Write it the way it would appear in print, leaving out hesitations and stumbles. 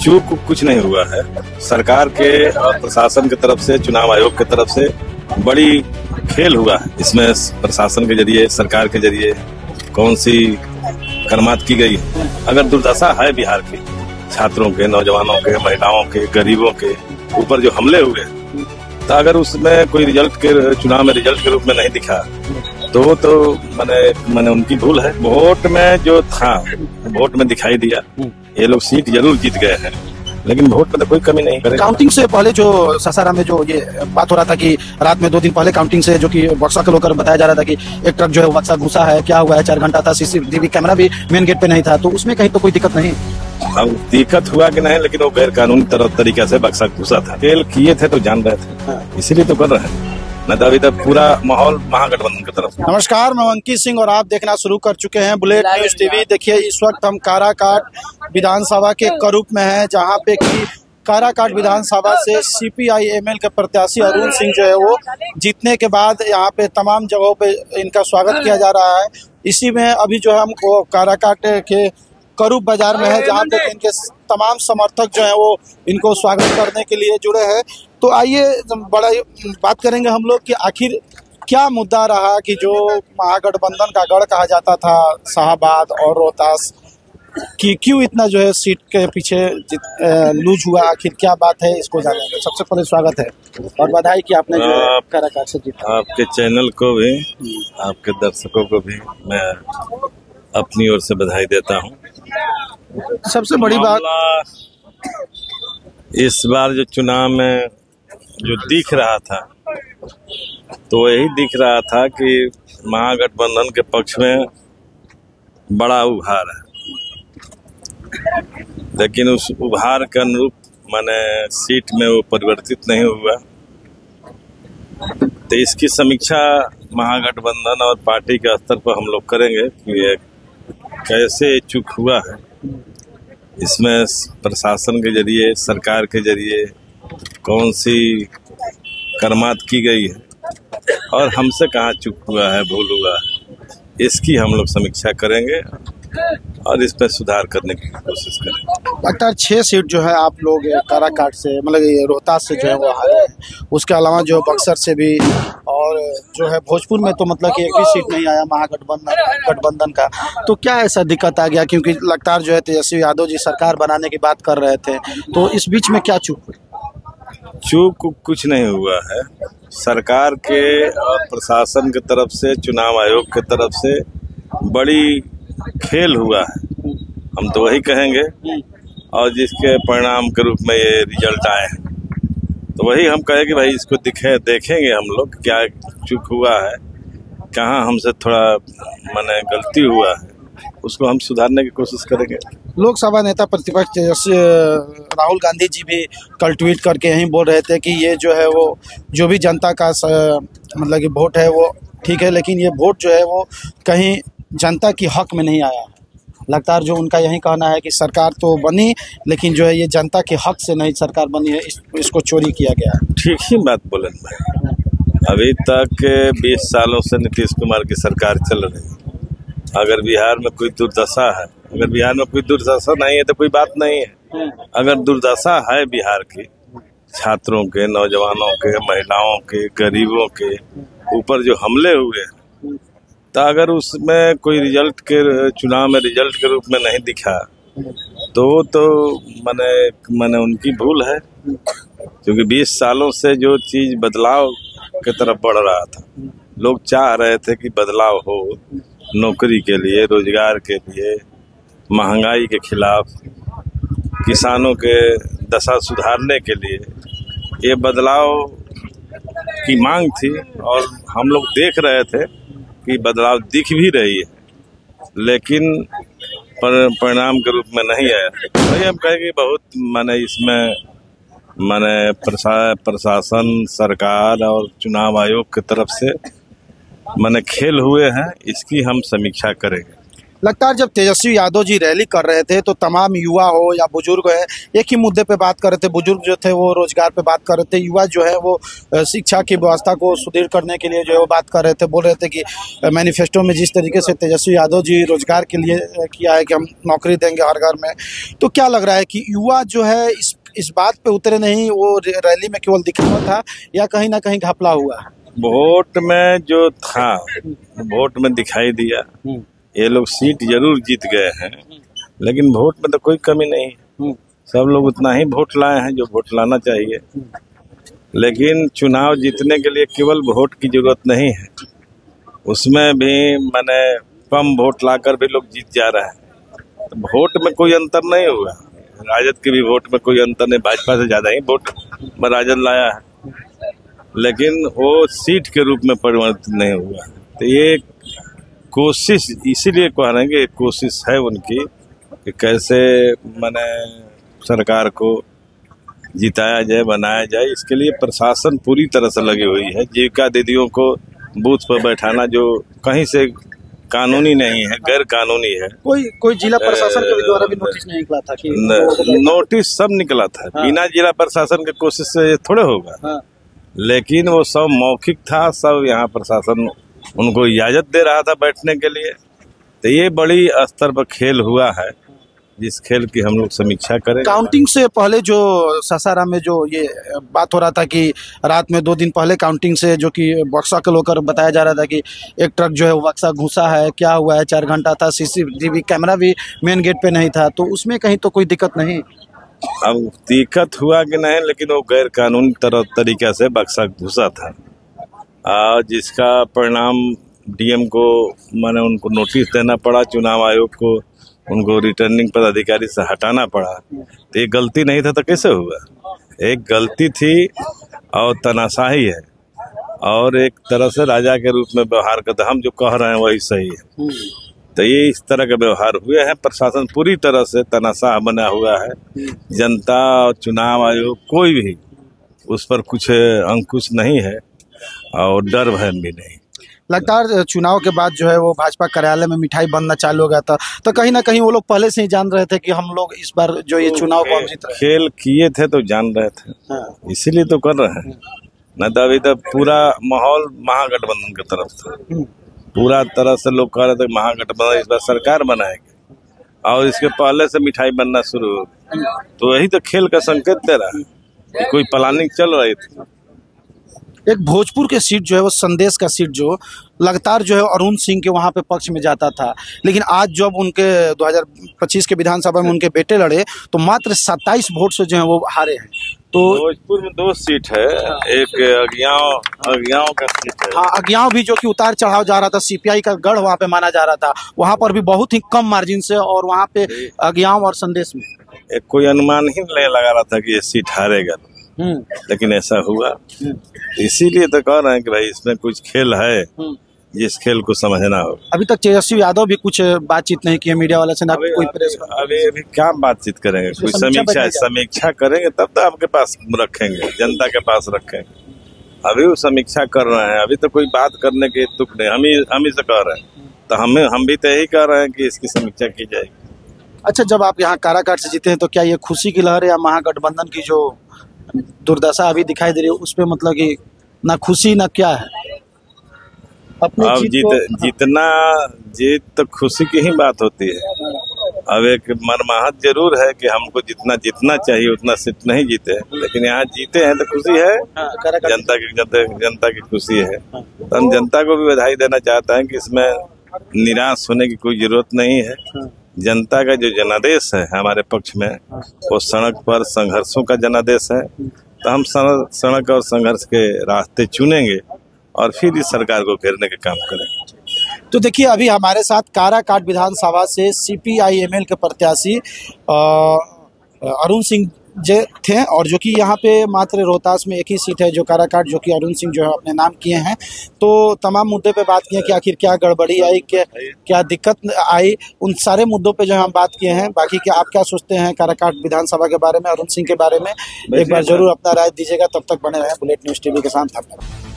चूक कुछ नहीं हुआ है। सरकार के और प्रशासन की तरफ से, चुनाव आयोग की तरफ से बड़ी खेल हुआ है। इसमें प्रशासन के जरिए, सरकार के जरिए कौन सी करमात की गई। अगर दुर्दशा है बिहार की, छात्रों के, नौजवानों के, महिलाओं के, गरीबों के ऊपर जो हमले हुए, तो अगर उसमें कोई रिजल्ट के, चुनाव में रिजल्ट के रूप में नहीं दिखा तो मैंने उनकी भूल है। वोट में जो था, वोट में दिखाई दिया, ये लोग सीट जरूर जीत गए हैं, लेकिन वोट में तो कोई कमी नहीं करेगा। काउंटिंग से पहले जो सासाराम में जो ये बात हो रहा था कि रात में 2 दिन पहले काउंटिंग से जो कि बक्सा को लेकर बताया जा रहा था कि एक ट्रक जो है बक्सा घुसा है, क्या हुआ है, 4 घंटा था, सीसीटीवी कैमरा भी मेन गेट पे नहीं था, तो उसमें कहीं तो कोई दिक्कत नहीं। अब दिक्कत हुआ कि नहीं, लेकिन वो गैर कानूनी तरीका से बक्सा घुसा था। खेल किए थे तो जान रहे थे, इसीलिए तो कर रहे हैं। नहीं तो अभी तक पूरा माहौल महागठबंधन की तरफ। नमस्कार, मैं अंकित सिंह और आप देखना शुरू कर चुके हैं बुलेट न्यूज टीवी। देखिए, इस वक्त हम काराकाट विधानसभा के करूप में हैं, जहां पे कि काराकाट विधानसभा से CPI-ML के प्रत्याशी अरुण सिंह जो है वो जीतने के बाद यहाँ पे तमाम जगहों पे इनका स्वागत किया जा रहा है। इसी में अभी जो हम काराकाट के करूप बाजार में है, जहाँ पे इनके तमाम समर्थक जो है वो इनको स्वागत करने के लिए जुड़े हैं। तो आइए बड़ा बात करेंगे हम लोग कि आखिर क्या मुद्दा रहा कि जो महागठबंधन का गढ़ कहा जाता था शाहाबाद और रोहतास कि क्यों इतना जो है सीट के पीछे लूज हुआ, आखिर क्या बात है, इसको जानेंगे। सबसे पहले स्वागत है और बधाई कि आपने जो काराकाट से जीता। आपके चैनल को भी, आपके दर्शकों को भी मैं अपनी ओर से बधाई देता हूँ। सबसे बड़ी बात इस बार जो चुनाव में जो दिख रहा था, तो यही दिख रहा था कि महागठबंधन के पक्ष में बड़ा उभार है, लेकिन उस उभार के अनुरूप माने सीट में वो परिवर्तित नहीं हुआ। तो इसकी समीक्षा महागठबंधन और पार्टी के स्तर पर हम लोग करेंगे कि ये कैसे चूक हुआ है। इसमें प्रशासन के जरिए, सरकार के जरिए कौन सी करमात की गई है और हमसे कहाँ चूक हुआ है, भूल हुआ है, इसकी हम लोग समीक्षा करेंगे और इस पर सुधार करने की कोशिश करेंगे। लगता 6 सीट जो है आप लोग काराकाट से, मतलब ये रोहतास से जो है वो हारे हैं। उसके अलावा जो बक्सर से भी, और जो है भोजपुर में तो मतलब कि एक भी सीट नहीं आया महागठबंधन का। तो क्या ऐसा दिक्कत आ गया, क्योंकि लगातार जो है तेजस्वी यादव जी सरकार बनाने की बात कर रहे थे, तो इस बीच में क्या चूक हुई? चूक कुछ नहीं हुआ है। सरकार के और प्रशासन की तरफ से, चुनाव आयोग की तरफ से बड़ी खेल हुआ है, हम तो वही कहेंगे। और जिसके परिणाम के रूप में ये रिजल्ट आए हैं, तो वही हम कहें कि भाई इसको देखेंगे हम लोग क्या चूक हुआ है, कहाँ हमसे थोड़ा माने गलती हुआ है, उसको हम सुधारने की कोशिश करेंगे। लोकसभा नेता प्रतिपक्ष राहुल गांधी जी भी कल ट्वीट करके यही बोल रहे थे कि ये जो है वो जो भी जनता का मतलब कि वोट है वो ठीक है, लेकिन ये वोट जो है वो कहीं जनता की हक में नहीं आया। लगातार जो उनका यही कहना है कि सरकार तो बनी, लेकिन जो है ये जनता के हक से नहीं सरकार बनी है, इसको चोरी किया गया है। ठीक ही बात बोले भाई। अभी तक 20 सालों से नीतीश कुमार की सरकार चल रही है। अगर बिहार में कोई दुर्दशा है, अगर बिहार में कोई दुर्दशा नहीं है तो कोई बात नहीं है। अगर दुर्दशा है बिहार की, छात्रों के, नौजवानों के, महिलाओं के, गरीबों के ऊपर जो हमले हुए, तो अगर उसमें कोई रिजल्ट के, चुनाव में रिजल्ट के रूप में नहीं दिखा तो मैंने उनकी भूल है। क्योंकि 20 सालों से जो चीज बदलाव की तरफ बढ़ रहा था, लोग चाह रहे थे कि बदलाव हो, नौकरी के लिए, रोजगार के लिए, महंगाई के खिलाफ, किसानों के दशा सुधारने के लिए ये बदलाव की मांग थी। और हम लोग देख रहे थे कि बदलाव दिख भी रही है, लेकिन परिणाम के रूप में नहीं आया। वही हम कहेंगे बहुत इसमें प्रशासन, सरकार और चुनाव आयोग की तरफ से खेल हुए हैं, इसकी हम समीक्षा करेंगे। लगता है जब तेजस्वी यादव जी रैली कर रहे थे तो तमाम युवा हो या बुजुर्ग है एक ही मुद्दे पे बात कर रहे थे। बुजुर्ग जो थे वो रोजगार पे बात कर रहे थे, युवा जो है वो शिक्षा की व्यवस्था को सुदृढ़ करने के लिए जो है वो बात कर रहे थे। बोल रहे थे कि मैनिफेस्टो में जिस तरीके से तेजस्वी यादव जी रोजगार के लिए किया है कि हम नौकरी देंगे हर घर में, तो क्या लग रहा है कि युवा जो है इस बात पे उतरे नहीं, वो रैली में केवल दिखावा था या कहीं ना कहीं घपला हुआ है? वोट में जो था, वोट में दिखाई दिया, ये लोग सीट जरूर जीत गए हैं, लेकिन वोट में तो कोई कमी नहीं। सब लोग उतना ही वोट लाए हैं जो वोट लाना चाहिए। लेकिन चुनाव जीतने के लिए केवल वोट की जरूरत नहीं है, उसमें भी मैंने कम वोट लाकर भी लोग जीत जा रहे हैं। तो वोट में कोई अंतर नहीं हुआ। राजद के भी वोट में कोई अंतर नहीं, भाजपा से ज्यादा ही वोट में राजद लाया है, लेकिन वो सीट के रूप में परिवर्तित नहीं हुआ। तो ये कोशिश, इसीलिए कह रहे हैं कि कोशिश है उनकी कि कैसे मैंने सरकार को जिताया जाए, बनाया जाए। इसके लिए प्रशासन पूरी तरह से लगी हुई है। जीविका दीदियों को बूथ पर बैठाना जो कहीं से कानूनी नहीं है, गैर कानूनी है। कोई जिला प्रशासन के द्वारा भी नोटिस नहीं निकला था कि नोटिस सब निकला था। हाँ। बिना जिला प्रशासन के कोशिश से ये थोड़े होगा। हाँ। लेकिन वो सब मौखिक था, सब यहाँ प्रशासन उनको इजाजत दे रहा था बैठने के लिए। तो ये बड़ी स्तर पर खेल हुआ है, जिस खेल की हम लोग समीक्षा करें। काउंटिंग से पहले जो सासाराम में जो ये बात हो रहा था कि रात में 2 दिन पहले काउंटिंग से जो कि बक्सा को लेकर बताया जा रहा था कि एक ट्रक जो है वो बक्सा घुसा है, क्या हुआ है, 4 घंटा था, सीसीटीवी कैमरा भी मेन गेट पे नहीं था, तो उसमें कहीं तो कोई दिक्कत नहीं? अब दिक्कत हुआ कि नहीं, लेकिन वो गैर कानूनी तरीके से बक्सा घुसा था, जिसका परिणाम डीएम को मैंने उनको नोटिस देना पड़ा, चुनाव आयोग को उनको रिटर्निंग पदाधिकारी से हटाना पड़ा। तो ये गलती नहीं था तो कैसे हुआ? एक गलती थी और तनाशाही है, और एक तरह से राजा के रूप में व्यवहार करते, हम जो कह रहे हैं वही सही है। तो ये इस तरह के व्यवहार हुए हैं। प्रशासन पूरी तरह से तनाशाह बना हुआ है। जनता और चुनाव आयोग कोई भी उस पर कुछ अंकुश नहीं है और डर भय भी नहीं। लगातार चुनाव के बाद जो है वो भाजपा कार्यालय में मिठाई बनना चालू हो गया था, तो कहीं ना कहीं वो लोग पहले से ही जान रहे थे कि हम लोग इस बार जो ये चुनाव को हम जीत रहे हैं। खेल किए थे तो जान रहे थे। हाँ। इसीलिए तो कर रहे हैं। न तो अभी तक पूरा माहौल महागठबंधन की तरफ था, पूरा तरह से लोग कह रहे थे महागठबंधन इस बार सरकार बनाएगी, और इसके पहले से मिठाई बनना शुरू हो गई। तो यही तो खेल का संकेत दे रहा है, कोई प्लानिंग चल रही थी। एक भोजपुर के सीट जो है वो संदेश का सीट जो लगातार जो है अरुण सिंह के वहाँ पे पक्ष में जाता था, लेकिन आज जब उनके 2025 के विधानसभा में उनके बेटे लड़े तो मात्र 27 वोट से जो है वो हारे हैं। तो भोजपुर में 2 सीट है, एक अगियाओं का सीट है। हाँ, अगियाओं भी जो कि उतार चढ़ाव जा रहा था, सीपीआई का गढ़ वहाँ पे माना जा रहा था, वहाँ पर भी बहुत ही कम मार्जिन से, और वहाँ पे अगियाओं और संदेश में एक कोई अनुमान ही नहीं लगा रहा था कि ये सीट हारेगा, लेकिन ऐसा हुआ। इसीलिए तो कह रहे हैं कि भाई इसमें कुछ खेल है, जिस खेल को समझना हो। अभी तक तेजस्वी यादव भी कुछ बातचीत नहीं की मीडिया वाले से, ना कोई प्रेस। अभी क्या बातचीत करेंगे? कोई समीक्षा करेंगे तब तो आपके पास रखेंगे, जनता के पास रखेंगे। अभी वो समीक्षा कर रहे हैं, अभी तो कोई बात करने के तुक नहीं। हम ही से कह रहे हैं, तो हम भी तो यही कह रहे हैं कि इसकी समीक्षा की जाएगी। अच्छा, जब आप यहाँ काराकाट से जीते हैं तो क्या ये खुशी की लहर या महागठबंधन की जो दुर्दशा अभी दिखाई दे रही है उस पे, मतलब कि ना खुशी ना क्या है? अपने जितना जीत तो खुशी की ही बात होती है। अब एक मरमाहत जरूर है कि हमको जितना जीतना चाहिए उतना सीट नहीं जीते, लेकिन यहाँ जीते हैं तो खुशी है। जनता की खुशी है। तो हम जनता को भी बधाई देना चाहता है कि इसमें निराश होने की कोई जरूरत नहीं है। जनता का जो जनादेश है हमारे पक्ष में, वो सड़क पर संघर्षों का जनादेश है। तो हम सड़क और संघर्ष के रास्ते चुनेंगे और फिर इस सरकार को घेरने के काम करेंगे। तो देखिए, अभी हमारे साथ काराकाट विधानसभा से CPI-ML के प्रत्याशी अरुण सिंह जे थे, और जो कि यहाँ पे मात्र रोहतास में एक ही सीट है जो काराकाट, जो कि अरुण सिंह जो है अपने नाम किए हैं। तो तमाम मुद्दे पे बात किए कि आखिर क्या गड़बड़ी आई, क्या दिक्कत आई, उन सारे मुद्दों पे जो हम बात किए हैं। बाकी क्या आप क्या सोचते हैं काराकाट विधानसभा के बारे में, अरुण सिंह के बारे में, एक बार जरूर अपना राय दीजिएगा। तब तक बने रहें बुलेट न्यूज़ TV के साथ।